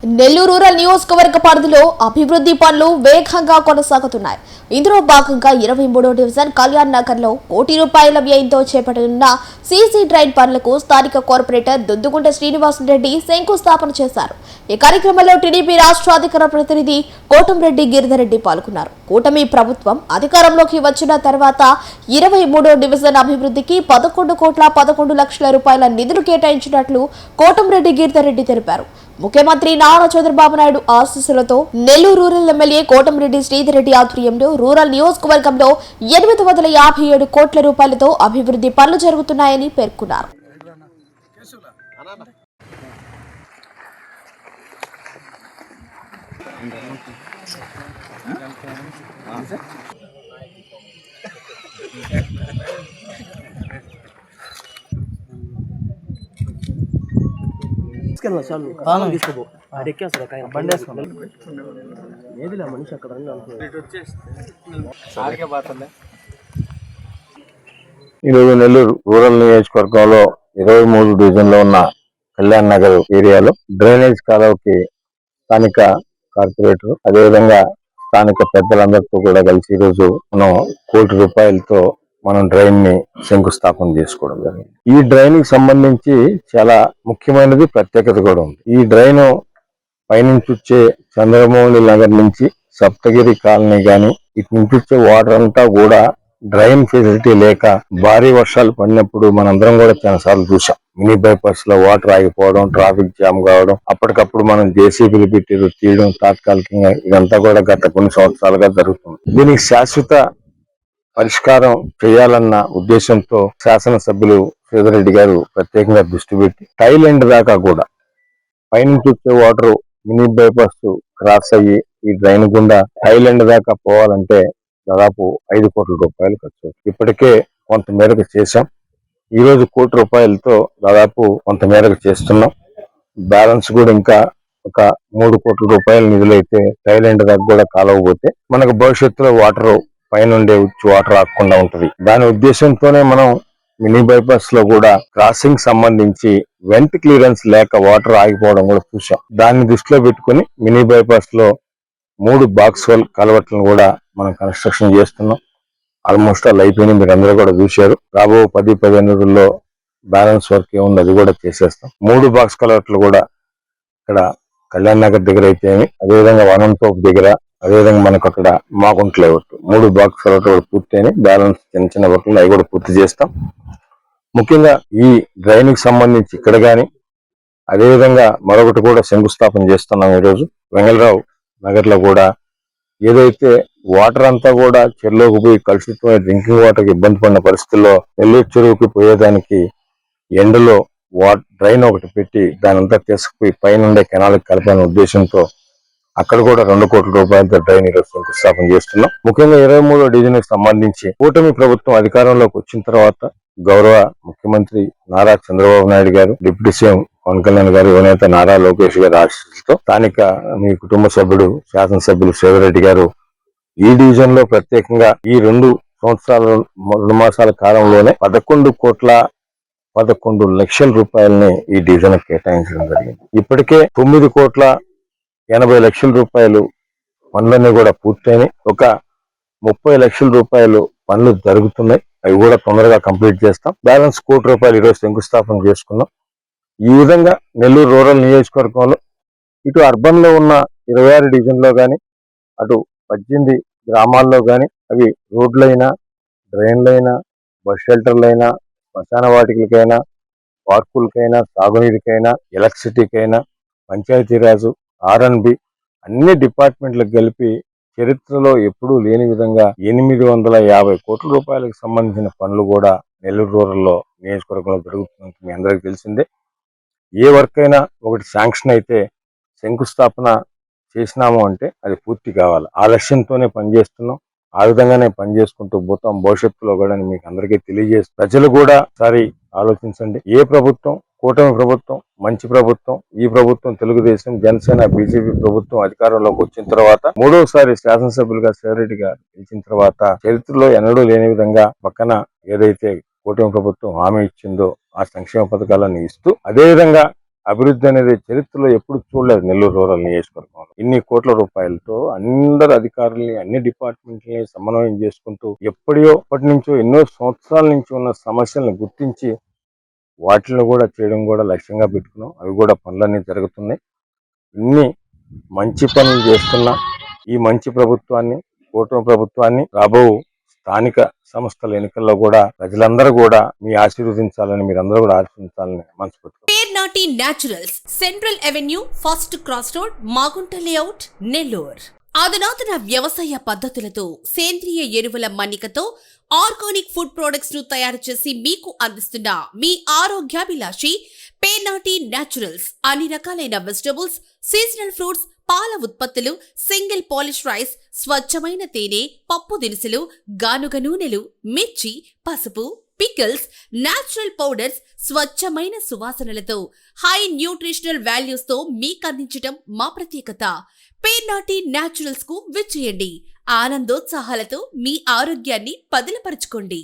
Nellore rural నియోజకవర్గ పరిధిలో అభివృద్ధి పనులు వేగంగా కొనసాగుతున్నాయి. ఇందులో భాగంగా 23వ డివిజన్ కళ్యాణ్ నగర్ లో కోటి రూపాయల వ్యయంతో చేపట్టనున్న సీసీ డ్రైన్ పనులకు స్థానిక కార్పొరేటర్ దుద్దుగుంట శ్రీనివాసరెడ్డి శంకుస్థాపన చేశారు. ఈ కార్యక్రమంలో టీడీపీ రాష్ట్ర అధికార ప్రతినిధి కోటంరెడ్డి గిరిధరెడ్డి పాల్గొన్నారు. కూటమి ప్రభుత్వం అధికారంలోకి వచ్చిన తర్వాత 23వ డివిజన్ అభివృద్ధికి 11,11,00,000 రూపాయల నిధులు కేటాయించినట్లు కోటంరెడ్డి గిరిధరెడ్డి తెలిపారు. ముఖ్యమంత్రి నారా చంద్రబాబు నాయుడు ఆశీస్సులతో నెల్లూరు రూరల్ ఎమ్మెల్యే కోటంరెడ్డి శ్రీధర్ రెడ్డి ఆధ్వర్యంలో రూరల్ నియోజకవర్గంలో 857 కోట్ల రూపాయలతో అభివృద్ధి పనులు జరుగుతున్నాయని పేర్కొన్నారు. తీసుకోబో ఎక్కేస్తారు బండి వేసుకోండి ఏదిలే మనిషి అక్కడ ఈరోజు నెల్లూరు రూరల్ నియోజకవర్గంలో 23 డివిజన్ లో ఉన్న కళ్యాణ్ నగర్ ఏరియాలో డ్రైనేజ్ కాలువకి స్థానిక కార్పొరేటర్ అదేవిధంగా స్థానిక పెద్దలందరితో కూడా కలిసి ఈరోజు మనం కోటి రూపాయలతో మనం డ్రైన్ ని శంకుస్థాపన చేసుకోవడం జరిగింది. ఈ డ్రైన్ కి సంబంధించి చాలా ముఖ్యమైనది ప్రత్యేకత కూడా ఉంది. ఈ డ్రైన్ పైనుంచి వచ్చే చంద్రమౌళి నగర్ నుంచి సప్తగిరి కాలనీ గాని ఇటు నుంచి వచ్చే వాటర్ అంతా కూడా డ్రైన్ ఫెసిలిటీ లేక భారీ వర్షాలు పడినప్పుడు మనందరం కూడా చాలా సార్లు చూసాం. మినీ బైపాస్ లో వాటర్ ఆగిపోవడం, ట్రాఫిక్ జామ్ కావడం, అప్పటికప్పుడు మనం జేసీబీలు పెట్టి తీయడం తాత్కాలికంగా ఇదంతా కూడా గత కొన్ని సంవత్సరాలుగా జరుగుతుంది. దీనికి శాశ్వత పరిష్కారం చేయాలన్న ఉద్దేశంతో శాసనసభ్యులు శ్రీధర్ రెడ్డి గారు ప్రత్యేకంగా దృష్టి పెట్టి టైల్ ఎండ్ దాకా కూడా పైనుంచి వచ్చే వాటర్ మినీ బైపాస్ క్రాస్ అయ్యి ఈ డ్రైన్ గుండా టైల్ ఎండ్ దాకా పోవాలంటే దాదాపు 5 కోట్ల రూపాయలు ఖర్చు. ఇప్పటికే కొంత మేరకు చేశాం. ఈ రోజు కోటి రూపాయలతో దాదాపు కొంత మేరకు చేస్తున్నాం. బ్యాలెన్స్ కూడా ఇంకా ఒక 3 కోట్ల రూపాయల నిధులైతే టైల్ ఎండ్ దాకా కూడా కాలవబోతే మనకు భవిష్యత్తులో వాటర్ పైనుండే వచ్చి వాటర్ ఆకుండా ఉంటది. దాని ఉద్దేశంతోనే మనం మినీ బైపాస్ లో కూడా క్రాసింగ్ సంబంధించి వెంట్ క్లియరెన్స్ లేక వాటర్ ఆగిపోవడం కూడా చూసాం. దాన్ని దృష్టిలో పెట్టుకుని మినీ బైపాస్ లో 3 బాక్స్ హోల్ కలవట్లను కూడా మనం కన్స్ట్రక్షన్ చేస్తున్నాం. ఆల్మోస్ట్ అలా అయిపోయింది, మీరు అందరూ కూడా చూశారు. రాబో 10-15 రోజుల్లో బ్యాలెన్స్ వర్క్ ఏముంది అది కూడా చేసేస్తాం. 3 బాక్స్ కలవట్లు కూడా ఇక్కడ కళ్యాణ్ నగర్ దగ్గర అయితే, అదేవిధంగా వనంతోపు దగ్గర, అదేవిధంగా మనకు అక్కడ మాగుంట లేఅవుట్ 3 బాక్స్ కలవట్లు కూడా పూర్తయినాయి. బ్యాలెన్స్ చిన్న చిన్న వర్క్లు అవి కూడా పూర్తి చేస్తాం. ముఖ్యంగా ఈ డ్రైన్ కి సంబంధించి ఇక్కడ గాని అదేవిధంగా మరొకటి కూడా శంకుస్థాపన చేస్తున్నాం. ఈరోజు వెంగళరావు నగర్ లో కూడా ఏదైతే వాటర్ అంతా కూడా చెరువులోకి పోయి కలుషితమైన డ్రింకింగ్ వాటర్ కి ఇబ్బంది పడిన పరిస్థితుల్లో నెల్లూరు చెరువుకి పోయేదానికి ఎండలో డ్రైన్ ఒకటి పెట్టి దాని అంతా తీసుకుపోయి పైన ఉండే కెనాల్కి కలపాలనే ఉద్దేశంతో అక్కడ కూడా 2 కోట్ల రూపాయలతో డ్రైన్ ఈరోజు శంకుస్థాపన చేస్తున్నాం. ముఖ్యంగా 23వ డివిజన్ కి సంబంధించి కూటమి ప్రభుత్వం అధికారంలోకి వచ్చిన తర్వాత గౌరవ ముఖ్యమంత్రి నారా చంద్రబాబు నాయుడు గారు, డిప్యూటీ సీఎం పవన్ కళ్యాణ్ గారు, యువనేత నారా లోకేష్ గారి ఆశీస్సులతో స్థానిక మీ కుటుంబ సభ్యుడు శాసనసభ్యులు శ్రీధర్ రెడ్డి గారు ఈ డివిజన్ లో ప్రత్యేకంగా ఈ 2 మాసాల కాలంలోనే 11,11,00,000 రూపాయలని ఈ డివిజన్ కేటాయించడం జరిగింది. ఇప్పటికే 9,80,00,000 రూపాయలు పనులన్నీ కూడా పూర్తయినాయి. ఒక 30 లక్షల రూపాయలు పనులు జరుగుతున్నాయి. అవి కూడా తొందరగా కంప్లీట్ చేస్తాం. బ్యాలెన్స్ కోటి రూపాయలు ఈరోజు శంకుస్థాపన చేసుకున్నాం. ఈ విధంగా నెల్లూరు రూరల్ నియోజకవర్గంలో ఇటు అర్బన్ లో ఉన్న 26 డివిజన్ లో గాని, అటు 18 గ్రామాల్లో గాని అవి రోడ్లైనా, డ్రైన్లైనా, బస్ షెల్టర్లైనా, శ్మశాన వాటికలకైనా, పార్కులకైనా, సాగునీటికైనా, ఎలక్ట్రిసిటీకైనా, పంచాయతీరాజు, ఆర్ఎన్బి అన్ని డిపార్ట్మెంట్లకు కలిపి చరిత్రలో ఎప్పుడూ లేని విధంగా 850 కోట్ల రూపాయలకు సంబంధించిన పనులు కూడా నెల్లూరు రూరల్లో నియోజకవర్గంలో జరుగుతున్నట్టు మీ అందరికీ తెలిసిందే. ఏ వర్క్ అయినా ఒకటి శాంక్షన్ అయితే శంకుస్థాపన చేసినాము అంటే అది పూర్తి కావాలి. ఆ లక్ష్యంతోనే పనిచేస్తున్నాం. ఆ విధంగానే పనిచేసుకుంటూ పోతాం భవిష్యత్తులో కూడా మీకు అందరికీ తెలియజేస్తాం. ప్రజలు కూడా ఒకసారి ఆలోచించండి. ఏ ప్రభుత్వం, కూటమి ప్రభుత్వం మంచి ప్రభుత్వం. ఈ ప్రభుత్వం తెలుగుదేశం, జనసేన, బీజేపీ ప్రభుత్వం అధికారంలోకి వచ్చిన తర్వాత 3వసారి శాసనసభ్యులుగా శ్రీధర్ గారు గెలిచిన తర్వాత చరిత్రలో ఎన్నడూ లేని విధంగా పక్కన ఏదైతే కూటమి ప్రభుత్వం హామీ ఇచ్చిందో ఆ సంక్షేమ పథకాలను ఇస్తూ, అదేవిధంగా అభివృద్ధి అనేది చరిత్రలో ఎప్పుడు చూడలేదు నెల్లూరు రూరల్ నియోజకవర్గంలో. ఇన్ని కోట్ల రూపాయలతో అందరు అధికారుల్ని, అన్ని డిపార్ట్మెంట్లని సమన్వయం చేసుకుంటూ ఎప్పటి నుంచో ఎన్నో సంవత్సరాల నుంచి ఉన్న సమస్యలను గుర్తించి వాటిని కూడా చేయడం కూడా లక్ష్యంగా పెట్టుకున్నాం. అవి కూడా పనులన్నీ జరుగుతున్నాయి. ఇన్ని మంచి పనులు చేస్తున్న ఈ మంచి ప్రభుత్వాన్ని, కూటమి ప్రభుత్వాన్ని రాబో స్థానిక సంస్థల ఎన్నికల్లో కూడా ప్రజలందరూ కూడా మీ ఆశీర్వదించాలని, మీరందరూ కూడా ఆశీర్వదించాలని మనస్ఫూర్తిగా. Pernati naturals, central avenue, first cross road, Magunta layout, Nellore. అధునాతన వ్యవసాయ పద్ధతులతో, సేంద్రియ ఎరువుల మన్నికతో ఆర్గానిక్ ఫుడ్ ప్రొడక్ట్స్ ను తయారు చేసి మీకు అందిస్తున్న మీ ఆరోగ్యాభిలాషి పేర్నాటి న్యాచురల్స్. అన్ని రకాలైన వెజిటబుల్స్, సీజనల్ ఫ్రూట్స్, పాల ఉత్పత్తులు, సింగిల్ పాలిష్ రైస్, స్వచ్ఛమైన తేనె, పప్పు దినుసులు, గానుగ నూనెలు, మిర్చి, పసుపు, పికిల్స్, నేచురల్ పౌడర్స్, స్వచ్ఛమైన సువాసనలతో, హై న్యూట్రిషనల్ వాల్యూస్ తో మీకందించటం మా ప్రత్యేకత. పేర్నాటి న్యాచురల్స్ కు విచ్చేయండి. ఆనందోత్సాహాలతో మీ ఆరోగ్యాన్ని పదిలపరచుకోండి.